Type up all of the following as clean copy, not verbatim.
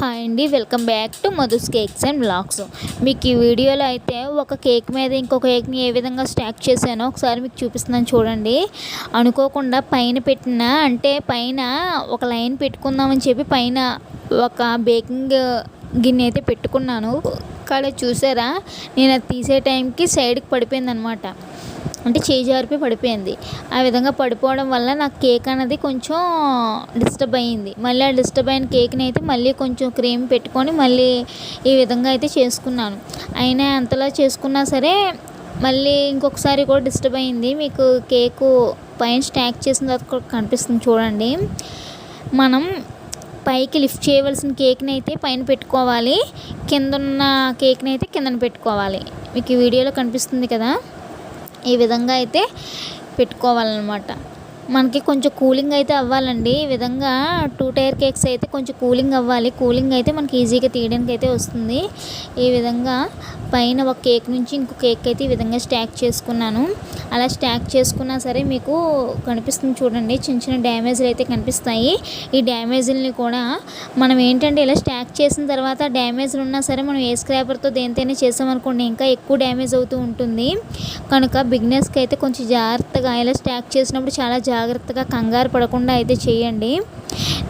Hi అండి, welcome back to Madhu's cakes and vlogs. మీకు ఈ వీడియోలో అయితే ఒక కేక్ మీద ఇంకొక కేక్ని ఏ విధంగా స్టాక్ చేశానో ఒకసారి మీకు చూపిస్తున్నాను చూడండి. అనుకోకుండా పైన పెట్టిన పైన ఒక లైన్ పెట్టుకుందామని చెప్పి పైన ఒక బేకింగ్ గిన్నె అయితే పెట్టుకున్నాను. కానీ చూసారా, నేను అది తీసే టైంకి సైడ్కి పడిపోయింది అనమాట. చేయి జారిపోయి పడిపోయింది. ఆ విధంగా పడిపోవడం వల్ల నాకు కేక్ అనేది కొంచెం డిస్టర్బ్ అయ్యింది. మళ్ళీ ఆ డిస్టర్బ్ అయిన కేక్ని అయితే మళ్ళీ కొంచెం క్రీమ్ పెట్టుకొని మళ్ళీ ఈ విధంగా అయితే చేసుకున్నాను. అయినా అంతలా చేసుకున్నా సరే మళ్ళీ ఇంకొకసారి కూడా డిస్టర్బ్ అయ్యింది. మీకు కేకు పైన స్టాక్ చేసిన తర్వాత కూడా కనిపిస్తుంది చూడండి. మనం పైకి లిఫ్ట్ చేయవలసిన కేక్ని అయితే పైన పెట్టుకోవాలి, కింద ఉన్న కేక్ని అయితే కిందన పెట్టుకోవాలి. మీకు ఈ వీడియోలో కనిపిస్తుంది కదా, ఈ విధంగా అయితే పెట్టుకోవాలన్నమాట. మనకి కొంచెం కూలింగ్ అయితే అవ్వాలండి. ఈ విధంగా 2 టైర్ కేక్స్ అయితే కొంచెం కూలింగ్ అవ్వాలి. కూలింగ్ అయితే మనకి ఈజీగా తీయడానికి అయితే వస్తుంది. ఈ విధంగా పైన ఒక కేక్ నుంచి ఇంకో కేక్ అయితే ఈ విధంగా స్టాక్ చేసుకున్నాను. అలా స్టాక్ చేసుకున్నా సరే మీకు కనిపిస్తుంది చూడండి, చిన్న చిన్న డ్యామేజ్లు అయితే కనిపిస్తాయి. ఈ డ్యామేజ్ని కూడా మనం ఇలా స్టాక్ చేసిన తర్వాత డ్యామేజ్లు ఉన్నా సరే మనం ఏ స్క్రాపర్తో దేనితోనే చేసామనుకోండి ఇంకా ఎక్కువ డ్యామేజ్ అవుతూ ఉంటుంది. కనుక బిగినర్స్కి అయితే కొంచెం జాగ్రత్తగా ఇలా స్టాక్ చేసినప్పుడు చాలా జాగ్రత్తగా కంగారు పడకుండా అయితే చేయండి.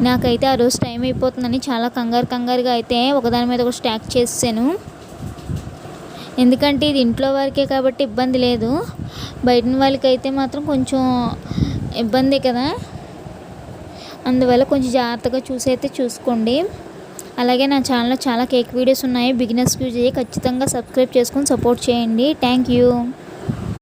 నాకైతే ఆ రోజు టైం అయిపోతుందని చాలా కంగారుగా అయితే ఒకదాని మీద ఒక స్టాక్ చేసాను. ఎందుకంటే ఇది ఇంట్లో వారికే కాబట్టి ఇబ్బంది లేదు, బయట వాళ్ళకి అయితే మాత్రం కొంచెం ఇబ్బంది కదా. అందువల్ల కొంచెం జాగ్రత్తగా చూసి అయితే చూసుకోండి. అలాగే నా ఛానల్లో చాలా కేక్ వీడియోస్ ఉన్నాయి, బిగినర్స్కి ఖచ్చితంగా సబ్స్క్రైబ్ చేసుకొని సపోర్ట్ చేయండి. Thank you.